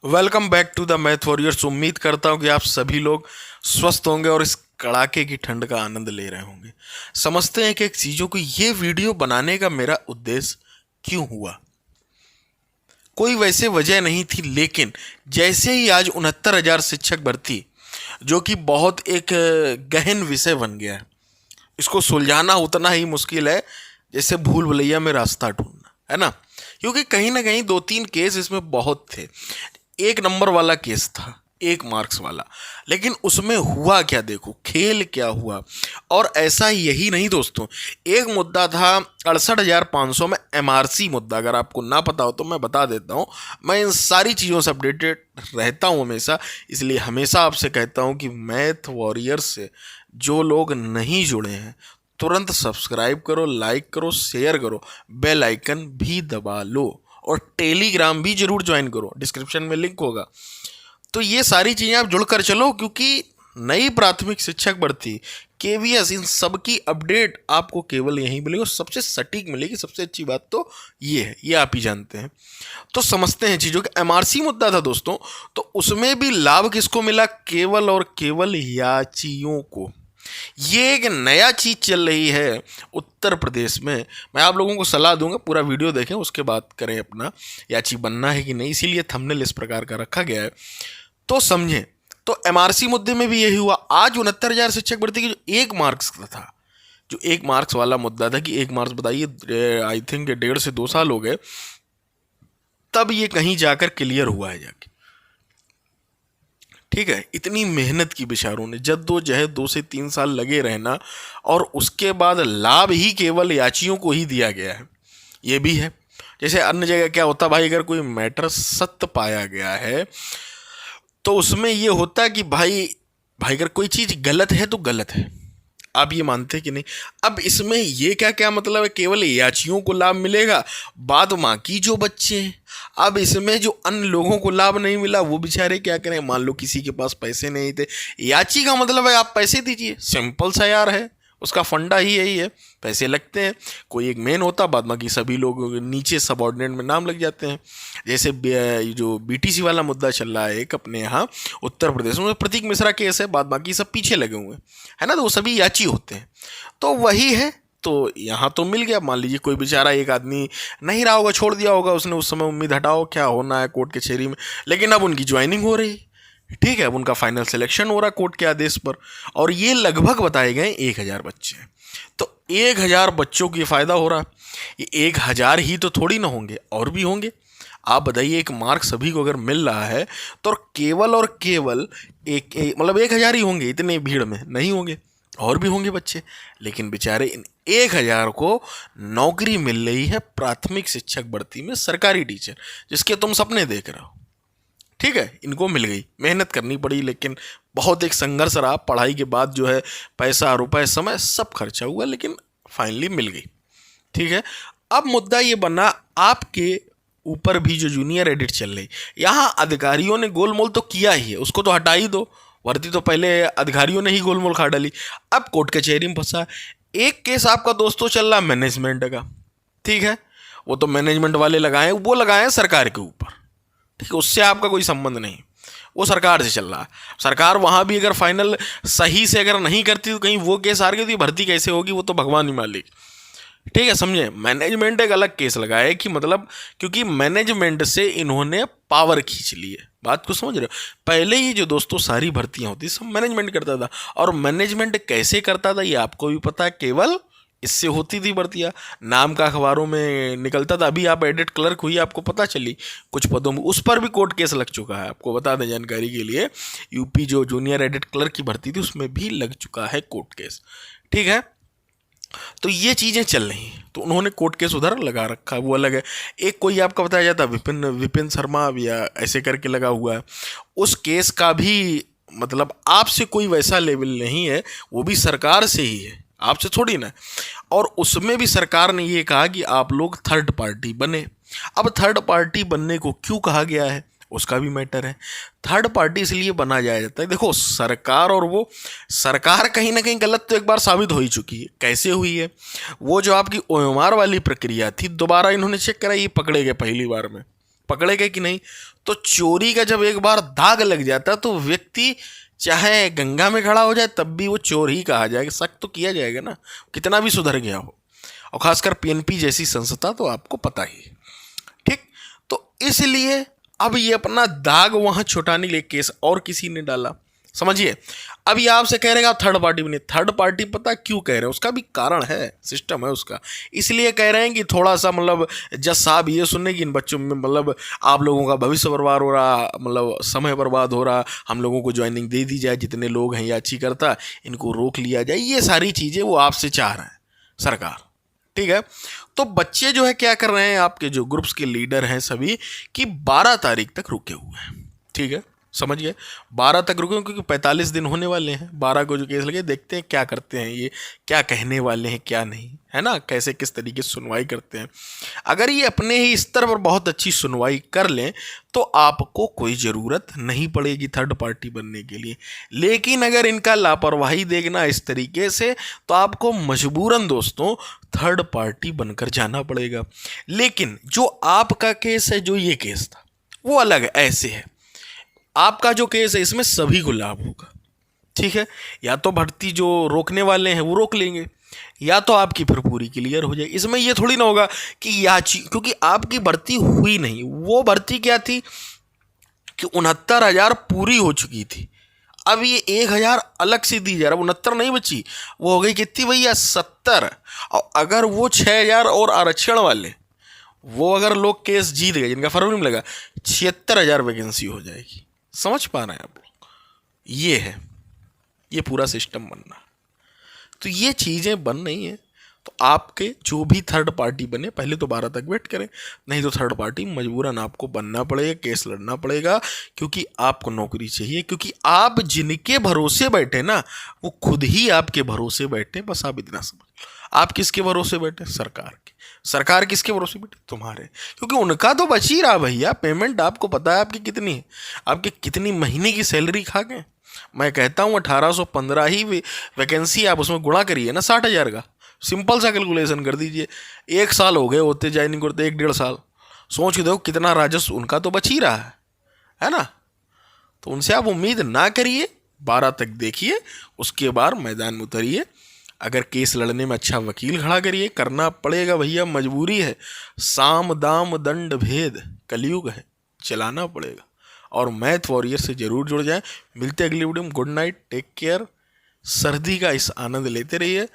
Welcome back to the Math Warriors. उम्मीद करता हूँ कि आप सभी लोग स्वस्थ होंगे और इस कड़ाके की ठंड का आनंद ले रहे होंगे। समझते हैं कि एक चीज़ों को ये वीडियो बनाने का मेरा उद्देश्य क्यों हुआ। कोई वैसे वजह नहीं थी, लेकिन जैसे ही आज 69,000 शिक्षक भर्ती, जो कि बहुत एक गहन विषय बन गया है, इसको सुलझाना उतना ही मुश्किल है जैसे भूल भुलैया में रास्ता ढूंढना, है ना। क्योंकि कहीं ना कहीं दो तीन केस इसमें बहुत थे। एक नंबर वाला केस था, एक मार्क्स वाला, लेकिन उसमें हुआ क्या, देखो खेल क्या हुआ। और ऐसा यही नहीं दोस्तों, एक मुद्दा था 68,500 में एमआरसी मुद्दा। अगर आपको ना पता हो तो मैं बता देता हूँ। मैं इन सारी चीज़ों से अपडेटेड रहता हूँ हमेशा, इसलिए हमेशा आपसे कहता हूँ कि मैथ वॉरियर्स से जो लोग नहीं जुड़े हैं तुरंत सब्सक्राइब करो, लाइक करो, शेयर करो, बेल आइकन भी दबा लो और टेलीग्राम भी जरूर ज्वाइन करो, डिस्क्रिप्शन में लिंक होगा। तो ये सारी चीज़ें आप जुड़कर चलो, क्योंकि नई प्राथमिक शिक्षक भर्ती, केवीएस, इन सब की अपडेट आपको केवल यहीं मिलेगी और सबसे सटीक मिलेगी। सबसे अच्छी बात तो ये है, ये आप ही जानते हैं। तो समझते हैं चीज़ों का। एमआरसी मुद्दा था दोस्तों, तो उसमें भी लाभ किसको मिला? केवल और केवल याचियों को। ये एक नया चीज चल रही है उत्तर प्रदेश में। मैं आप लोगों को सलाह दूंगा, पूरा वीडियो देखें, उसके बाद करें अपना याची बनना है कि नहीं, इसीलिए थंबनेल इस प्रकार का रखा गया है, तो समझें। तो एमआरसी मुद्दे में भी यही हुआ। आज 69,000 शिक्षक भर्ती की जो एक मार्क्स का था, जो एक मार्क्स वाला मुद्दा था कि एक मार्क्स बताइए, आई थिंक 1.5 से 2 साल हो गए, तब ये कहीं जाकर क्लियर हुआ है जाके। ठीक है, इतनी मेहनत की बेचारों ने, जद्दोजहद 2 से 3 साल लगे रहना, और उसके बाद लाभ ही केवल याचियों को ही दिया गया है। ये भी है, जैसे अन्य जगह क्या होता भाई, अगर कोई मैटर सत्य पाया गया है तो उसमें ये होता है कि भाई भाई अगर कोई चीज़ गलत है तो गलत है, आप ये मानते हैं कि नहीं। अब इसमें ये क्या क्या मतलब है, केवल याचियों को लाभ मिलेगा, बाद बाकी जो बच्चे हैं, अब इसमें जो अन्य लोगों को लाभ नहीं मिला वो बेचारे क्या करें। मान लो किसी के पास पैसे नहीं थे, याची का मतलब है आप पैसे दीजिए, सिंपल सा यार है, उसका फंडा ही यही है, पैसे लगते हैं। कोई एक मेन होता, बाद बाकी सभी लोग नीचे सबऑर्डिनेट में नाम लग जाते हैं। जैसे जो बीटीसी वाला मुद्दा चल रहा है एक अपने यहाँ उत्तर प्रदेश में, प्रतीक मिश्रा केस है, बाद बाकी सब पीछे लगे हुए हैं, है ना, तो वो सभी याची होते हैं। तो वही है, तो यहाँ तो मिल गया। मान लीजिए कोई बेचारा एक आदमी नहीं रहा होगा, छोड़ दिया होगा उसने उस समय, उम्मीद हटाओ क्या होना है कोर्ट कचहरी में, लेकिन अब उनकी ज्वाइनिंग हो रही, ठीक है, अब उनका फाइनल सिलेक्शन हो रहा कोर्ट के आदेश पर, और ये लगभग बताए गए 1,000 बच्चे हैं। तो 1,000 बच्चों को ये फायदा हो रहा। ये 1,000 ही तो थोड़ी ना होंगे, और भी होंगे। आप बताइए, एक मार्क सभी को अगर मिल रहा है तो केवल और केवल मतलब 1,000 ही होंगे, इतने भीड़ में नहीं होंगे, और भी होंगे बच्चे। लेकिन बेचारे इन 1,000 को नौकरी मिल रही है प्राथमिक शिक्षक भर्ती में, सरकारी टीचर, जिसके तुम सपने देख रहे हो। ठीक है, इनको मिल गई, मेहनत करनी पड़ी, लेकिन बहुत एक संघर्ष रहा। पढ़ाई के बाद जो है पैसा, रुपए, समय सब खर्चा हुआ, लेकिन फाइनली मिल गई। ठीक है, अब मुद्दा ये बना, आपके ऊपर भी जो जूनियर एडिट चल रही, यहाँ अधिकारियों ने गोलमोल तो किया ही है, उसको तो हटा ही दो। वर्दी तो पहले अधिकारियों ने ही गोलमोल खा डाली, अब कोर्ट कचहरी में फंसा। एक केस आपका दोस्तों चल रहा मैनेजमेंट का, ठीक है, वो तो मैनेजमेंट वाले लगाए, वो लगाए सरकार के ऊपर, ठीक है, उससे आपका कोई संबंध नहीं, वो सरकार से चल रहा है। सरकार वहाँ भी अगर फाइनल सही से अगर नहीं करती तो कहीं वो केस हार गई तो ये भर्ती कैसे होगी, वो तो भगवान ही मालिक। ठीक है, समझे। मैनेजमेंट एक अलग केस लगाया कि मतलब, क्योंकि मैनेजमेंट से इन्होंने पावर खींच ली है, बात को समझ रहे हो। पहले ही जो दोस्तों सारी भर्तियां होती सब मैनेजमेंट करता था, और मैनेजमेंट कैसे करता था ये आपको भी पता है, केवल इससे होती थी भर्तियाँ, नाम का अखबारों में निकलता था। अभी आप एडिट क्लर्क हुई, आपको पता चली कुछ पदों में, उस पर भी कोर्ट केस लग चुका है, आपको बता दें जानकारी के लिए। यूपी जो जूनियर एडिट क्लर्क की भर्ती थी उसमें भी लग चुका है कोर्ट केस। ठीक है, तो ये चीज़ें चल रही हैं, तो उन्होंने कोर्ट केस उधर लगा रखा है, वो अलग है। एक कोई आपका बताया जाता है विपिन शर्मा या ऐसे करके लगा हुआ है, उस केस का भी मतलब आपसे कोई वैसा लेवल नहीं है, वो भी सरकार से ही है, आपसे थोड़ी ना। और उसमें भी सरकार ने ये कहा कि आप लोग थर्ड पार्टी बने। अब थर्ड पार्टी बनने को क्यों कहा गया है, उसका भी मैटर है। थर्ड पार्टी इसलिए बना जाता है, देखो सरकार, और वो सरकार कहीं ना कहीं गलत तो एक बार साबित हो ही चुकी है। कैसे हुई है, वो जो आपकी ओएमआर वाली प्रक्रिया थी, दोबारा इन्होंने चेक करा, ये पकड़े गए, पहली बार में पकड़े गए कि नहीं, तो चोरी का जब एक बार दाग लग जाता तो व्यक्ति चाहे गंगा में खड़ा हो जाए तब भी वो चोर ही कहा जाएगा, शक तो किया जाएगा ना, कितना भी सुधर गया हो। और खासकर पीएनपी जैसी संस्था तो आपको पता ही है। ठीक, तो इसलिए अब ये अपना दाग वहां छुटाने के लिए केस और किसी ने डाला, समझिए। अब ये आपसे कह रहे हैं आप थर्ड पार्टी बने, थर्ड पार्टी पता क्यों कह रहे हैं, उसका भी कारण है, सिस्टम है उसका। इसलिए कह रहे हैं कि थोड़ा सा मतलब जज साहब ये सुनने की इन बच्चों में मतलब आप लोगों का भविष्य बर्बाद हो रहा, मतलब समय बर्बाद हो रहा, हम लोगों को ज्वाइनिंग दे दी जाए, जितने लोग हैं याचिकाकर्ता इनको रोक लिया जाए, ये सारी चीज़ें वो आपसे चाह रहे हैं सरकार। ठीक है, तो बच्चे जो है क्या कर रहे हैं, आपके जो ग्रुप्स के लीडर हैं सभी, कि 12 तारीख तक रुके हुए हैं। ठीक है, समझ गए, 12 तक रुके क्योंकि 45 दिन होने वाले हैं, 12 को जो केस लगे, देखते हैं क्या करते हैं ये, क्या कहने वाले हैं क्या नहीं, है ना, कैसे किस तरीके से सुनवाई करते हैं। अगर ये अपने ही स्तर पर बहुत अच्छी सुनवाई कर लें तो आपको कोई ज़रूरत नहीं पड़ेगी थर्ड पार्टी बनने के लिए। लेकिन अगर इनका लापरवाही देखना इस तरीके से तो आपको मजबूरन दोस्तों थर्ड पार्टी बनकर जाना पड़ेगा। लेकिन जो आपका केस है, जो ये केस था वो अलग है, ऐसे है। आपका जो केस है इसमें सभी को लाभ होगा। ठीक है, या तो भर्ती जो रोकने वाले हैं वो रोक लेंगे, या तो आपकी फिर पूरी क्लियर हो जाएगी। इसमें ये थोड़ी ना होगा कि क्योंकि आपकी भर्ती हुई नहीं, वो भर्ती क्या थी कि 69,000 पूरी हो चुकी थी, अब ये 1,000 अलग से दी जा रहा, 69 नहीं बची, वो हो गई कितनी भैया 70। और अगर वो 6,000 और आरक्षण वाले वो अगर लोग केस जीत गए जिनका फर्क नहीं लगा, 76,000 वैकेंसी हो जाएगी। समझ पा रहे हैं आप लोग, ये है ये पूरा सिस्टम बनना। तो ये चीज़ें बन रही हैं, तो आपके जो भी थर्ड पार्टी बने पहले तो 12 तक वेट करें, नहीं तो थर्ड पार्टी मजबूरन आपको बनना पड़ेगा, केस लड़ना पड़ेगा, क्योंकि आपको नौकरी चाहिए। क्योंकि आप जिनके भरोसे बैठे ना वो खुद ही आपके भरोसे बैठे, बस आप इतना समझ। आप किसके भरोसे बैठे, सरकार के। सरकार किसके भरोसे बैठे, तुम्हारे, क्योंकि उनका तो बच ही रहा भैया। पेमेंट आपको पता है आपकी कितनी है, आपकी कितनी महीने की सैलरी खा गए। मैं कहता हूँ 1815 ही वैकेंसी, आप उसमें गुणा करिए ना 60,000 का, सिंपल सा कैलकुलेशन कर दीजिए। 1 साल हो गए होते ज्वाइनिंग करते, 1 डेढ़ साल, सोच के देखो कितना राजस्व उनका तो बच ही रहा है ना। तो उनसे आप उम्मीद ना करिए, 12 तक देखिए, उसके बाद मैदान में उतरिए। अगर केस लड़ने में अच्छा वकील खड़ा करिए, करना पड़ेगा भैया, मजबूरी है, साम दाम दंड भेद कलयुग है, चलाना पड़ेगा। और मैथ वॉरियर से जरूर जुड़ जाएं। मिलते अगली वीडियो में, गुड नाइट, टेक केयर। सर्दी का इस आनंद लेते रहिए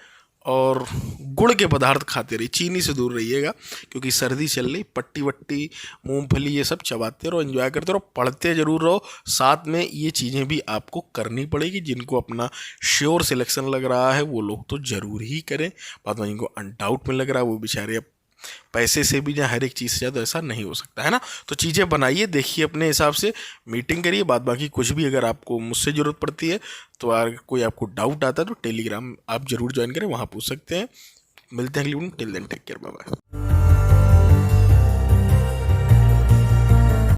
और गुड़ के पदार्थ खाते रहिए, चीनी से दूर रहिएगा क्योंकि सर्दी चल रही। पट्टी वट्टी मूंगफली ये सब चबाते रहो, एंजॉय करते रहो, पढ़ते जरूर रहो, साथ में ये चीज़ें भी आपको करनी पड़ेगी। जिनको अपना श्योर सिलेक्शन लग रहा है वो लोग तो ज़रूर ही करें, बाद में जिनको अनडाउट में लग रहा है वो बेचारे पैसे से भी या हर एक चीज़ से ज़्यादा ऐसा नहीं हो सकता है ना। तो चीज़ें बनाइए, देखिए अपने हिसाब से, मीटिंग करिए, बाद बाकी कुछ भी अगर आपको मुझसे ज़रूरत पड़ती है तो अगर कोई आपको डाउट आता है तो टेलीग्राम आप जरूर ज्वाइन करें, वहाँ पूछ सकते हैं। मिलते हैं अगली वीडियो में, till then take care, bye bye.